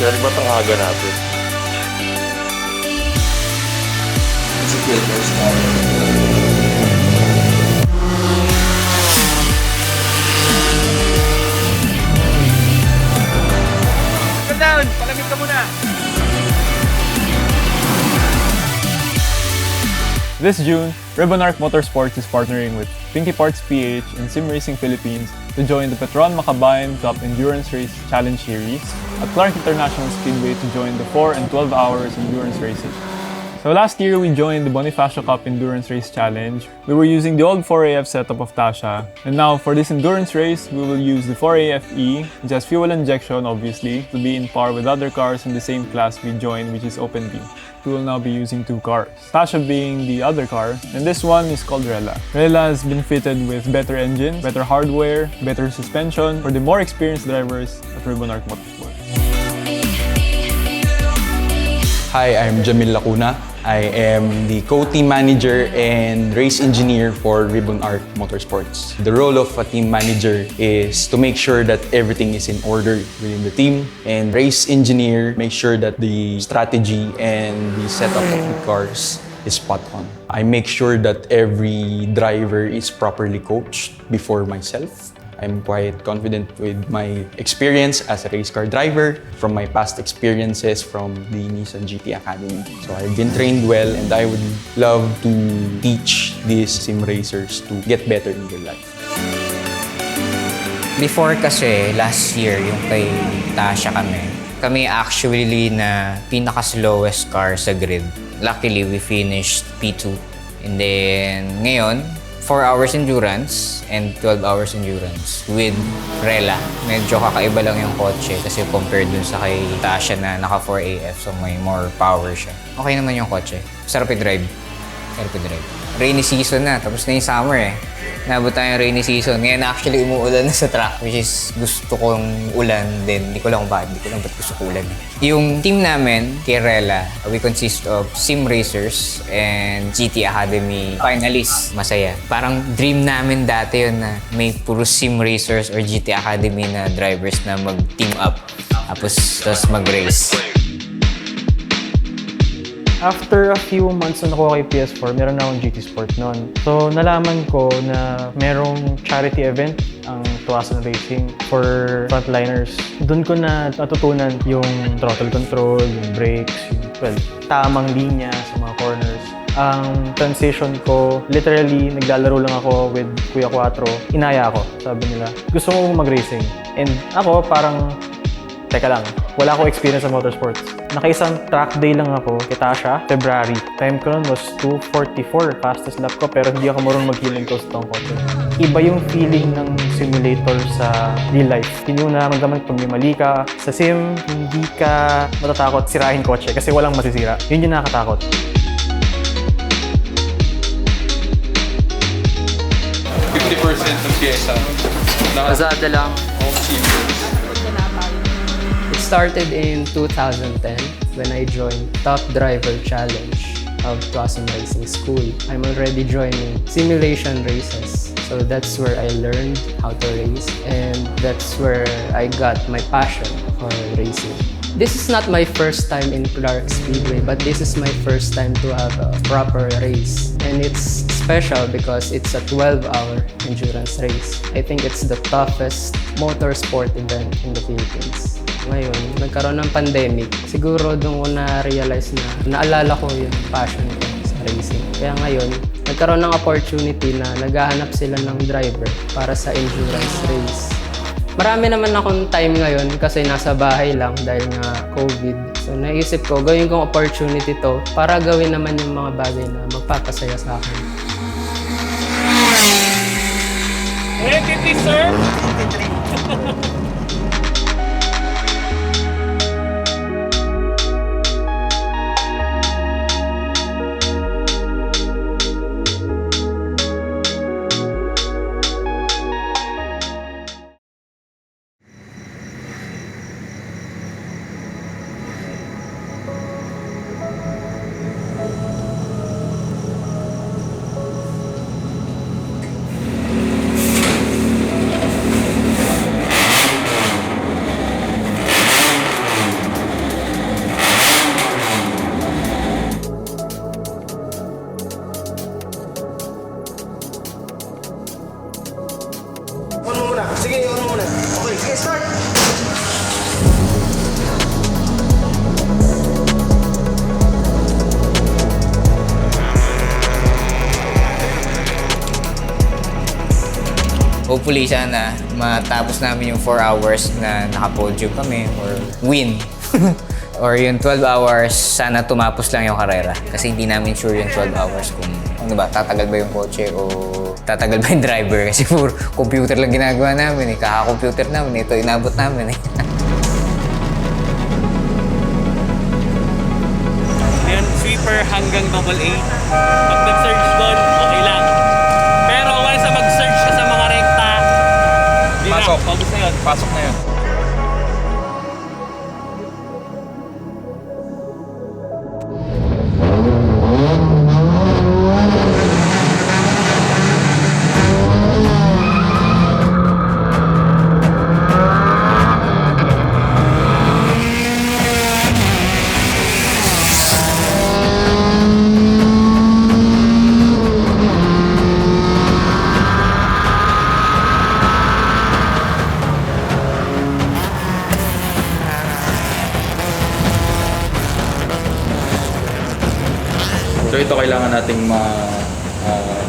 Kaya ba itong haga natin? It's a good first time. Down! Palamig ka muna! This June, Ribbonarc Motorsports is partnering with Pinky Parts PH and Sim Racing Philippines to join the Petron Makabayan Cup Endurance Race Challenge Series at Clark International Speedway to join the 4 and 12 hours endurance races. So last year, we joined the Bonifacio Cup Endurance Race Challenge. We were using the old 4AF setup of Tasha. And now, for this endurance race, we will use the 4AFE, just fuel injection, obviously, to be in par with other cars in the same class we joined, which is Open B. We will now be using 2 cars, Tasha being the other car, and this one is called Rella. Rella has been fitted with better engine, better hardware, better suspension for the more experienced drivers at Ribbonarc Motorsports. Hi, I'm Jamil Lacuna. I am the co-team manager and race engineer for Ribbonarc Motorsports. The role of a team manager is to make sure that everything is in order within the team, and race engineer make sure that the strategy and the setup of the cars is spot on. I make sure that every driver is properly coached before myself. I'm quite confident with my experience as a race car driver from my past experiences from the Nissan GT Academy. So I've been trained well, and I would love to teach these sim racers to get better in their life. Before kasi, last year, yung kay Tasha kami actually na pinaka-slowest car sa grid. Luckily, we finished P2. And then, ngayon, 4 hours endurance and 12 hours endurance with Rella. Medyo kakaiba lang yung kotse kasi compared dun sa kay Tasha na naka 4AF, so may more power siya. Okay naman yung kotse. Sarap i-drive. Rainy season na, tapos na yung summer eh. Nabot tayong rainy season. Ngayon actually umuulan na sa track, which is gusto kong ulan din. Hindi ko lang ba't gusto ko ulan. Yung team namin, kay Rella, we consist of sim racers and GT Academy finalists. Masaya. Parang dream namin dati yun na may puro sim racers or GT Academy na drivers na mag-team up. Tapos mag-race. After a few months na nakuha kay PS4, meron na akong GT Sport noon. So, nalaman ko na merong charity event ang Tuasan Racing for frontliners. Doon ko na natutunan yung throttle control, yung brakes, yung, tamang linya sa mga corners. Ang transition ko, literally, naglalaro lang ako with Kuya Quattro. Inaya ako, sabi nila. Gusto mo mag-racing. And ako, parang, teka lang, wala akong experience sa motorsports. Nakaisang track day lang ako kay Tasha, February. Time ko nun was 2:44, fastest lap ko, pero hindi ako marunong mag-heel and coast ng kotse. Iba yung feeling ng simulator sa real life. Hindi mo nararamdaman pag may mali ka. Sa sim, hindi ka matatakot sirahin kotse kasi walang masisira. Yun yung nakakatakot. ng pyesa. Pasada lang. It started in 2010 when I joined Top Driver Challenge of Blossom Racing School. I'm already joining simulation races. So that's where I learned how to race, and that's where I got my passion for racing. This is not my first time in Clark Speedway, but this is my first time to have a proper race. And it's special because it's a 12-hour endurance race. I think it's the toughest motorsport event in the Philippines. Ngayon, nagkaroon ng pandemic, siguro doon ko na-realize na naalala ko yung passion ko sa racing. Kaya ngayon, nagkaroon ng opportunity na naghahanap sila ng driver para sa endurance race. Marami naman akong time ngayon kasi nasa bahay lang dahil nga COVID. So naisip ko, gawin kong opportunity to para gawin naman yung mga bagay na magpapasaya sa akin. Entity, sir! Hopefully, sana matapos namin yung 4 hours na naka-podium kami or win. Or yung 12 hours, sana tumapos lang yung karera. Kasi hindi namin sure yung 12 hours kung ano ba, tatagal ba yung kotse o tatagal ba yung driver. Kasi puro computer lang ginagawa namin eh. Kaka-computer namin, ito inabot namin eh. Ayan, sweeper hanggang AA. Pag nag-search doon, okay lang. Pero once na mag-search ka sa mga rekta, di na, Pasok. paubos na yun. Pasok na yun. So ito kailangan nating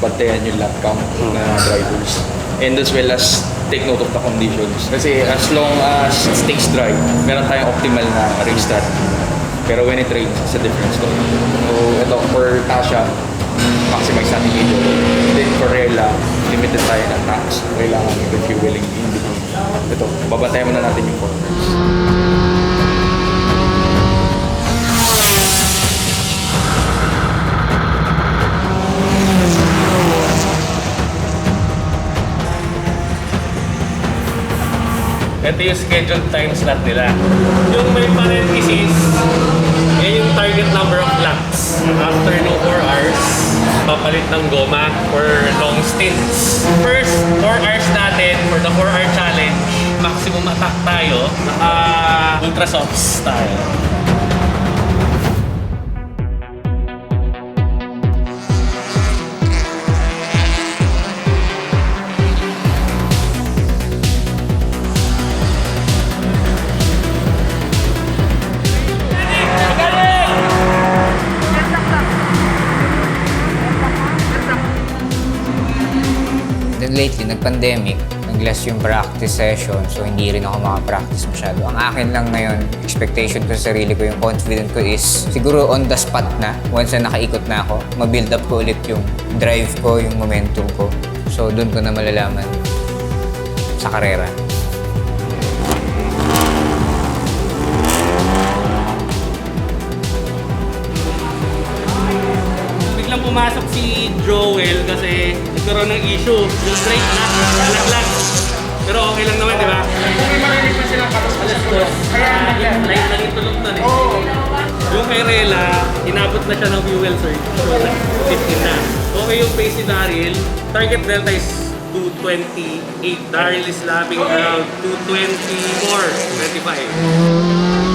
bantayan yung lap count ng mga drivers. And as well as take note of the conditions. Kasi as long as it stays dry, meron tayong optimal na race strategy. Pero when it rains, it's a different story. So ito, for Tasha, maximize natin ito. Then for Rela, limited tayo ng tanks. Kailangan yung refueling in between. Ito, babantayan muna natin yung corners. Ito yung scheduled time slot nila. Yung may parenthesis, yan yung target number of laps. After no 4 hours, papalit ng goma for long stints. First 4 hours natin for the 4-hour challenge, maximum attack tayo. Ultra softs tayo. Then lately, nag-pandemic, nag-less yung practice session, so hindi rin ako makapractice masyado. Ang akin lang ngayon, expectation ko sa sarili ko, yung confident ko is siguro on the spot na, once na nakaikot na ako, ma-build up ko ulit yung drive ko, yung momentum ko. So doon ko na malalaman sa karera. Biglang pumasok si Joel kasi nagkaroon ng issue. Yung straight na, nalaglag. Pero okay lang naman, di ba? Kung marinig pa silang katos alas 2. Kaya light lang yung tulog na eh. Yung kay Rela, inabot na siya ng fuel surge. So, 15 na. Okay yung pace ni Daryl. Target delta is 228. Daryl is lapping around 224, 25.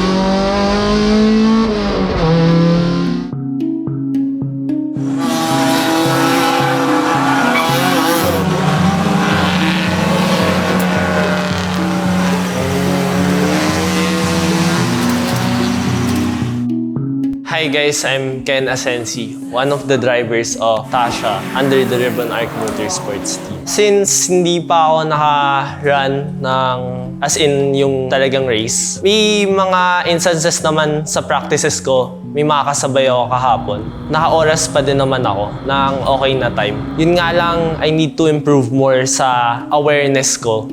Hi guys, I'm Ken Asensi, one of the drivers of Tasha under the Ribbon Arc Motorsports team. Since hindi pa ako naka-run ng as in yung talagang race, may mga instances naman sa practices ko, may makakasabay ako kahapon. Naka-oras pa din naman ako ng okay na time. Yun nga lang, I need to improve more sa awareness ko.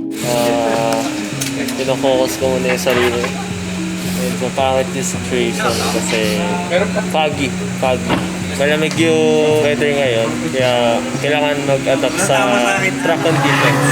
Pinafocus ko muna yung sarili. So, pangit yung situation kasi foggy. Malamig yung weather ngayon, kaya kailangan mag-adapt sa track conditions.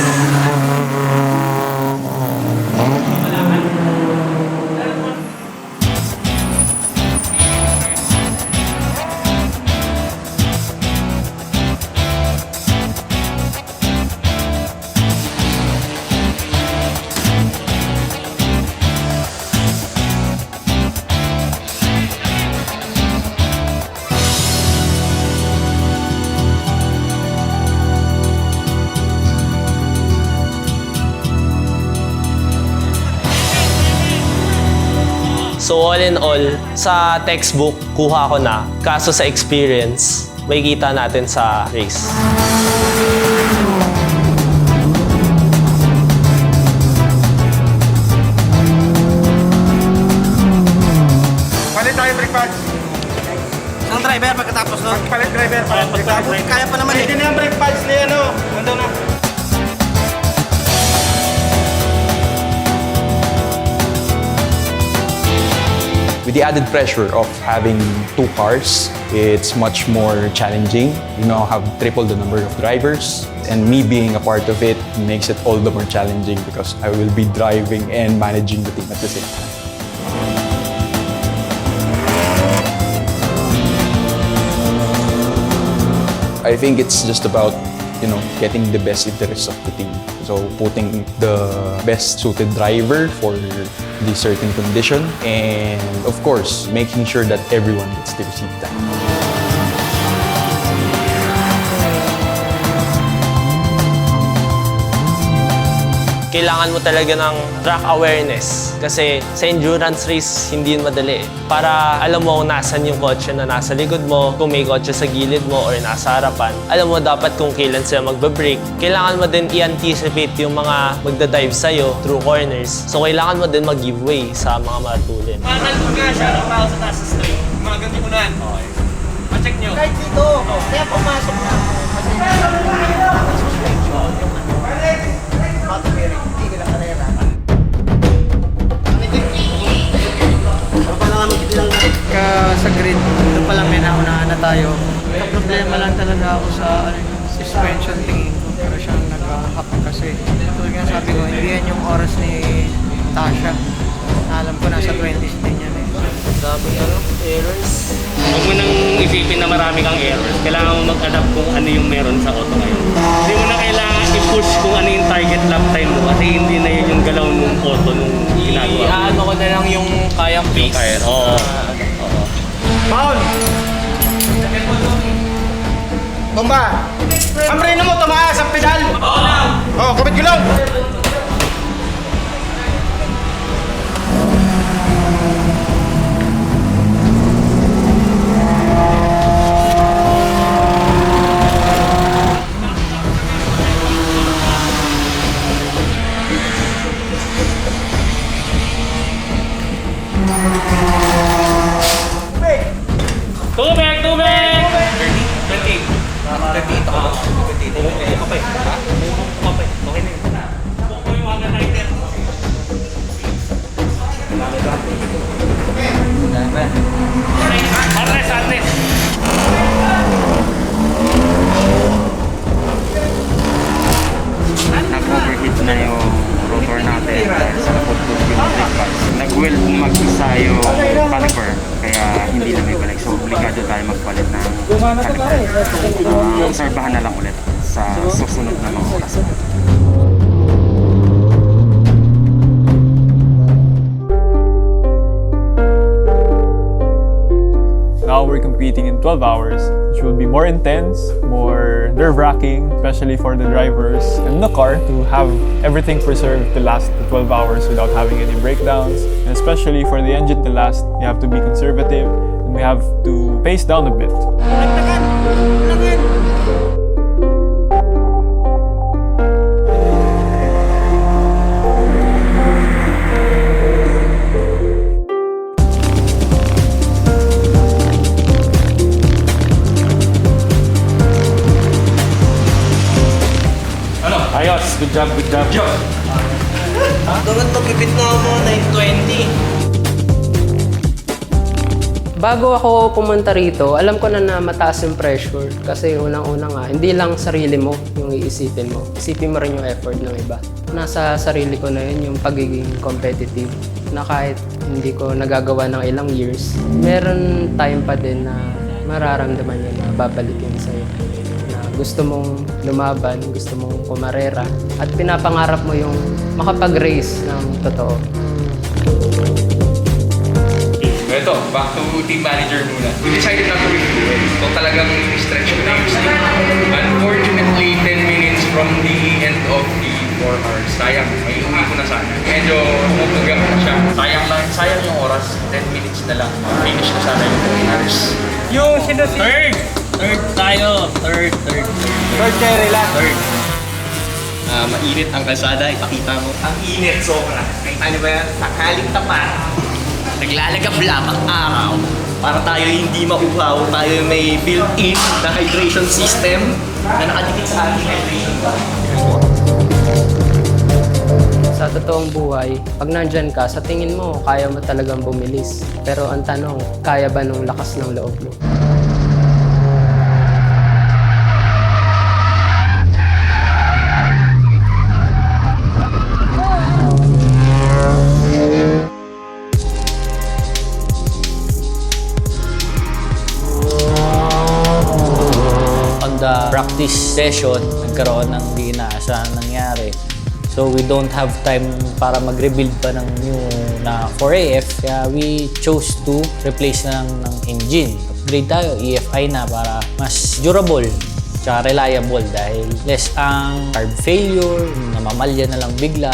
So all in all, sa textbook, kuha ko na. Kaso sa experience, may kita natin sa race. Palit tayo brake pads. Ang driver pagkatapos nun. Palit driver. Kaya pa naman eh. Hindi na yung brake pads na yan, oh. Nandun na. With the added pressure of having two cars, it's much more challenging. You now have triple the number of drivers, and me being a part of it makes it all the more challenging because I will be driving and managing the team at the same time. I think it's just about, getting the best interest of the team. So putting the best suited driver for the certain condition, and of course, making sure that everyone gets to receive that. Kailangan mo talaga ng track awareness kasi sa endurance race, hindi yun madali. Para alam mo kung nasan yung kotse na nasa likod mo, kung may kotse sa gilid mo or nasa harapan. Alam mo dapat kung kailan sila magbabrake. Kailangan mo din i-anticipate yung mga magdadive sa'yo through corners. So kailangan mo din mag-give way sa mga matulin. Nandun nga siya, ang tao sa taas sa street. Mga ganti unahan. Okay. Ma-check nyo. Kahit dito, kaya pumasok na ako. Kasi suspension, yung battery, hindi nila karera. Sa grid, doon pa lang may naunahan na tayo. Problema lang talaga ako sa suspension tingin ko. Pero siyang nag-hap kasi. Tulad nga sabi ko, hindi yan yung oras ni Tasha. Alam ko nasa 20s din yan eh. Dami errors. Huwag mo nang isipin na marami kang errors. Kailangan mo mag-adapt kung ano yung meron sa auto ngayon. Hindi mo na kailangan i-push kung ano yung target lap time mo kasi hindi na yun yung galaw ng auto nung ginagawa. Iaano ko na lang yung kayang pace. Oo. Paul! Bomba! Amrino mo, tumaas ang pedal! Oo, kapit gulong! Tubig! Tubig! 38 ako. 38 ako. Okay na yun. Buko yung mga lighter. Atras! Nag-overheat na yung rotor natin sa naputput yung brake pads. Nag-weld mag-isa yung caliper, kaya hindi na may balik. So, obligado tayo magpalit ng caliper. Obserbahan na lang ulit sa susunod na mga oras. Now we're competing in 12 hours, which will be more intense, more nerve-wracking, especially for the drivers and the car to have everything preserved to last the 12 hours without having any breakdowns. And especially for the engine to last, you have to be conservative and we have to pace down a bit. Ayos! Good job! Dapat mag-ibit na ako 920. Bago ako pumunta rito, alam ko na mataas yung pressure. Kasi unang-una nga, hindi lang sarili mo yung iisipin mo. Isipin mo rin yung effort ng iba. Nasa sarili ko na yun yung pagiging competitive. Na kahit hindi ko nagagawa ng ilang years, meron time pa din na mararamdaman yun na babalik yun sa'yo. Na gusto mong lumaban, gusto mong kumarera, at pinapangarap mo yung makapag-race ng totoo. Ito, back to team manager muna. We decided not to review it. So talagang stretch ko na yung sleep. Unfortunately, 10 minutes from the end of the 4 hours. Sayang, may uwi ko na sana. Medyo nabuga na siya. Sayang lang sayang yung oras, 10 minutes na lang. Finish na sana yung 3 hours. Yung sinusi... Third tayo. Third. Third carry lang. Third. Mainit ang kalsada, ipakita mo. Ang init sobra. Ano ba yan? Takaling tapat. Naglalagab lamang araw. Para tayo hindi mauhaw, tayo may built-in na hydration system na nakadikit sa ating hydration bar. Sa totoong buhay, pag nandyan ka, sa tingin mo, kaya mo talagang bumilis. Pero ang tanong, kaya ba nung lakas ng loob mo? On the practice session, nagkaroon ng di inaasahan nangyari. So we don't have time para mag-rebuild pa ng new na 4AF. Kaya we chose to replace na ng engine. Upgrade tayo, EFI na para mas durable tsaka reliable dahil less ang carb failure, namamalya na lang bigla.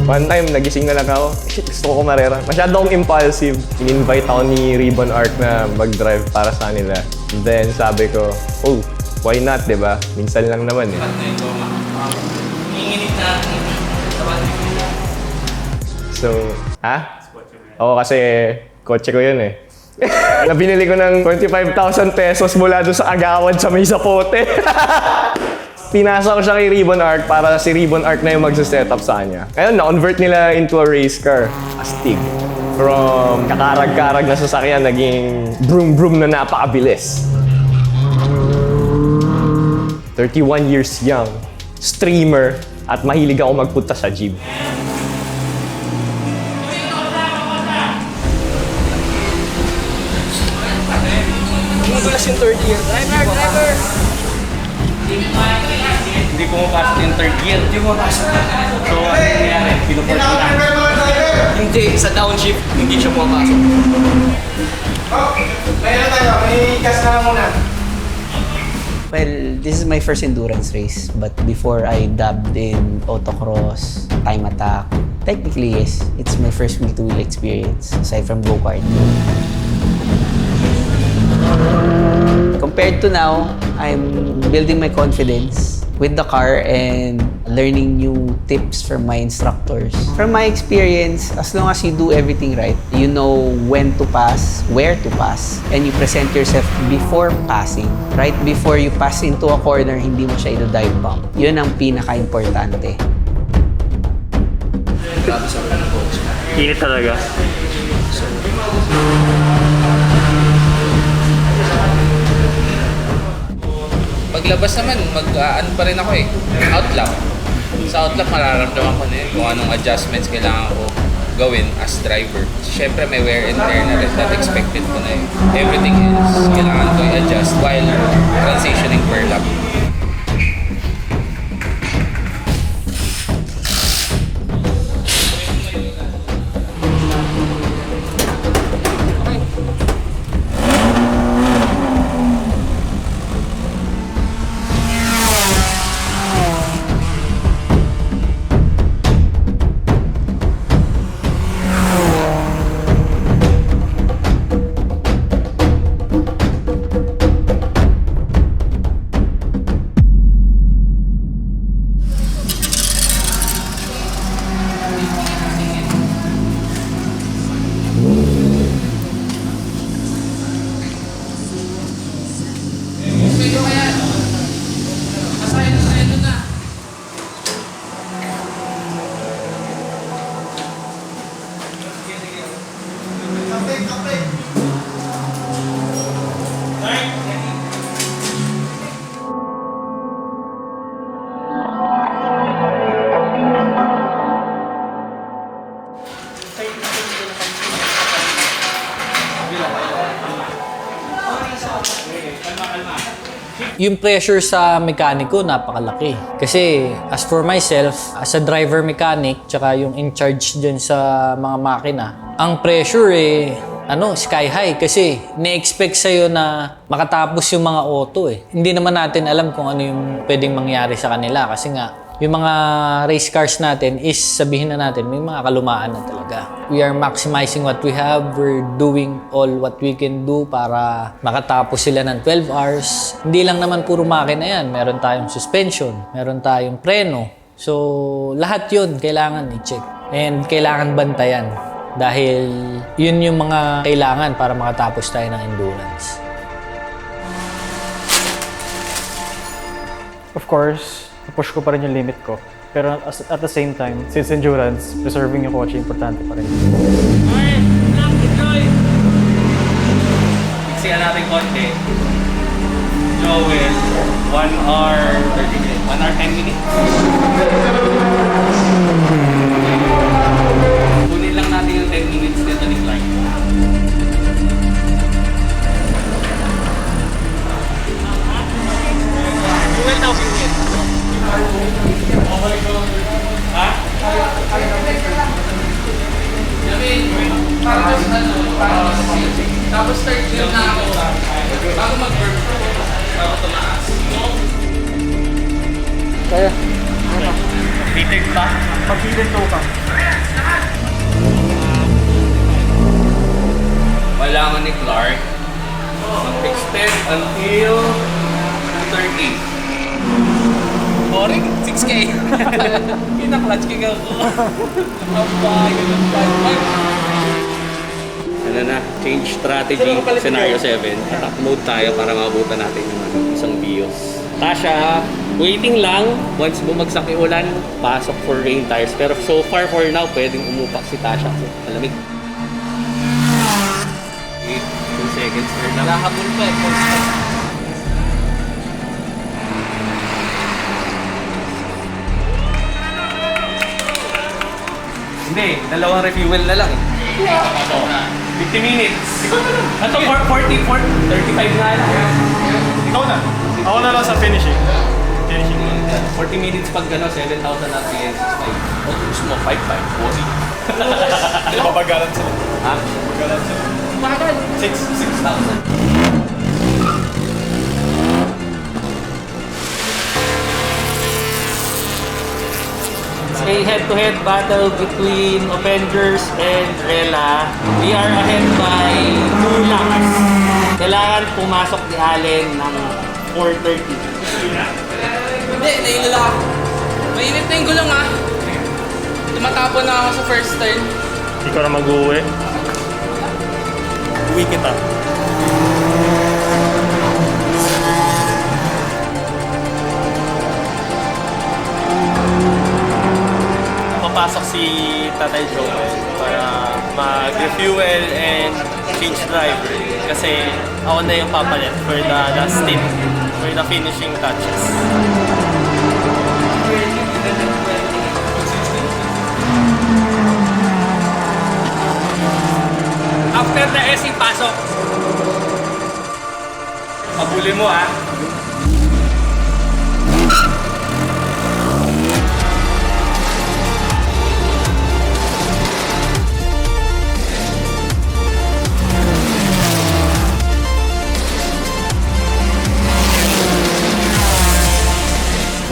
One time, nagising na lang ako. Shit, gusto ko kumarera. Masyado akong impulsive. In-invite ako ni Ribbon Arc na mag-drive para sa kanila. And then, sabi ko, oh, why not, di ba? Minsan lang naman eh. So, ha? Oo, kasi kotse ko yun eh. Nabinili ko ng 25,000 pesos mula doon sa Agawad sa may Zapote. Pinasa ko siya kay Ribbon Arc para si Ribbon Arc na yung magsa-setup sa kanya. Ngayon, na-convert nila into a race car. Astig. From kakarag-karag na sasakyan, naging broom-broom na napakabilis. 31 years young, streamer, at mahilig ako magpunta sa gym. Magulas yung third year. Driver! Hindi pumapasok yung third gear. Hindi pumapasok. So, ano nangyari? Pinuport ko lang. Hindi, sa downshift, hindi siya pumapasok. Kaya na tayo. May gas na lang muna. Well, this is my first endurance race, but before I dabbed in autocross, time attack, technically yes, it's my first wheel-to-wheel experience, aside from go-kart. Compared to now, I'm building my confidence with the car and learning new tips from my instructors. From my experience, as long as you do everything right, you know when to pass, where to pass, and you present yourself before passing. Right before you pass into a corner, hindi mo siya ito-dive bomb. Yun ang pinaka-importante. Init talaga. Paglabas naman, mag-ano pa rin ako eh. Outlap. Sa outlap, mararamdaman ko na yun kung anong adjustments kailangan ko gawin as driver. Siyempre, may wear and tear na rin that expected ko na yun. Everything else, kailangan ko i-adjust while transitioning per lap. Yung pressure sa mekaniko, napakalaki. Kasi as for myself, as a driver mechanic, tsaka yung in charge dyan sa mga makina, ang pressure sky high kasi na-expect sa'yo na makatapos yung mga auto eh. Hindi naman natin alam kung ano yung pwedeng mangyari sa kanila kasi nga yung mga race cars natin is sabihin na natin may mga kalumaan na talaga. We are maximizing what we have. We're doing all what we can do para makatapos sila ng 12 hours. Hindi lang naman puro makina yan. Meron tayong suspension, meron tayong preno. So, lahat yun kailangan i-check. And kailangan bantayan. Dahil yun yung mga kailangan para makatapos tayo ng endurance. Of course, push ko pa rin yung limit ko. Pero at the same time, since endurance, preserving yung kotse, importante pa rin. Okay, lang, enjoy! Fixin natin konti. Joel, 1 hour 30 minutes. 1 hour 10 minutes. Kunin lang natin yung 10 minutes dito ni Clark. Fuel daw, fuel. Ha? Tapos third wheel na ako. Bago mag-burp. Bago tumaas. Kaya. Heated pa? Pag-heated to ka. Kailangan ni Clark mag-extend until 30. Boring, 6K. Kinaklatch ka ako. Abayo ng 5. Ano na, change strategy, scenario 7. Attack mode tayo para maabutan natin yung isang bios. Tasha, waiting lang. Once bumagsak yung ulan, pasok for rain tires. Pero so far for now, pwedeng umupak si Tasha. So, malamig. 2 seconds per lap. Nakahabol pa eh. Hindi, dalawang refuel na lang eh. 50 minutes. Ito, 35 nga lang. Ikaw na. Ako na lang sa finishing. 40 minutes pag gano'n, 7,000 RPM, 6.5. O, gusto mo, 5.5, 40. Papagalan sila. Ha? Papagalan sila. Bakit? 6,000. A head-to-head battle between Avengers and Rela. We are ahead by 2 laps. Kailangan pumasok ni Allen ng 4:30. Hindi, nailala ako. Mainit na yung gulong ah. Tumatapon na ako sa first turn. Hindi ka na mag-uwi. Uwi kita. Papasok si Tatay Joel para mag-refuel and change driver. Kasi ako na yung papalit for the last stint, for the finishing touches. After the SE, pasok. Pabuli mo ah.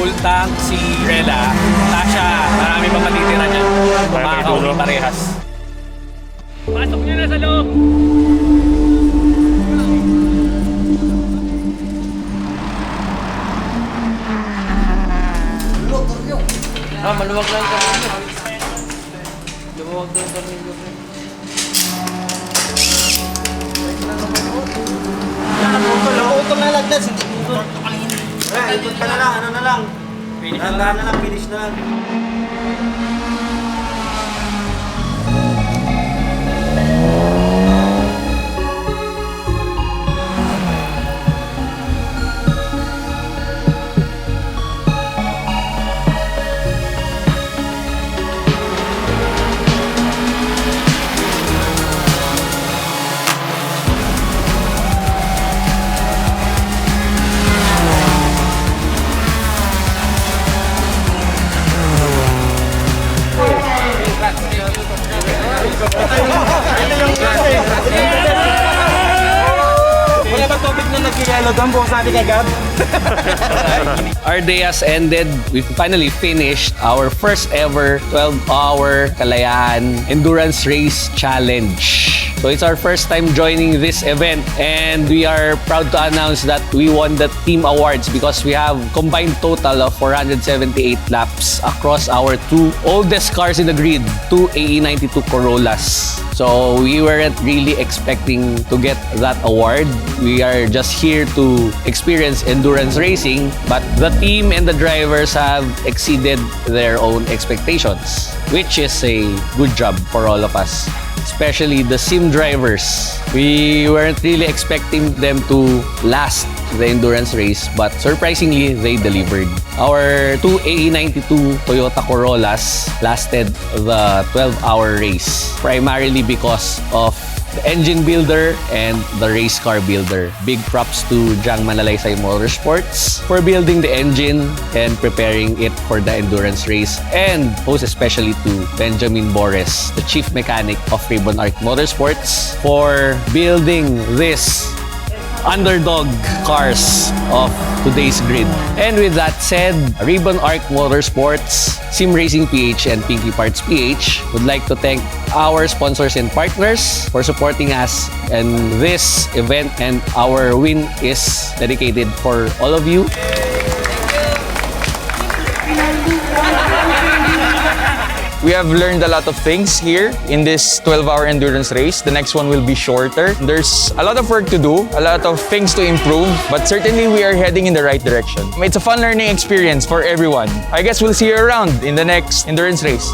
Full tank si Rela. Tasha, marami pa matitira dyan. Makakauwi parehas. Pasok nyo na sa loob! Maluwag lang ka rin. Luwag lang ka rin. Nakutong na lagdas. Ikot ka na lang, ano na lang. Dahan na lang, finish na lang. kikelo doon, bukas natin kagad. Our day has ended. We finally finished our first ever 12-hour Kalayaan Endurance Race Challenge. So it's our first time joining this event and we are proud to announce that we won the team awards because we have combined total of 478 laps across our two oldest cars in the grid, two AE92 Corollas. So we weren't really expecting to get that award. We are just here to experience endurance racing, but the team and the drivers have exceeded their own expectations, which is a good job for all of us. Especially the sim drivers. We weren't really expecting them to last the endurance race, but surprisingly, they delivered. Our two AE92 Toyota Corollas lasted the 12-hour race, primarily because of the engine builder and the race car builder. Big props to Jang Manalaysay Motorsports for building the engine and preparing it for the endurance race. And most especially to Benjamin Bores, the chief mechanic of Ribbon Arc Motorsports, for building this underdog cars of today's grid. And with that said, Ribbon Arc Motorsports, Sim Racing PH, and Pinky Parts PH would like to thank our sponsors and partners for supporting us in this event, and our win is dedicated for all of you. We have learned a lot of things here in this 12-hour endurance race. The next one will be shorter. There's a lot of work to do, a lot of things to improve, but certainly we are heading in the right direction. It's a fun learning experience for everyone. I guess we'll see you around in the next endurance race.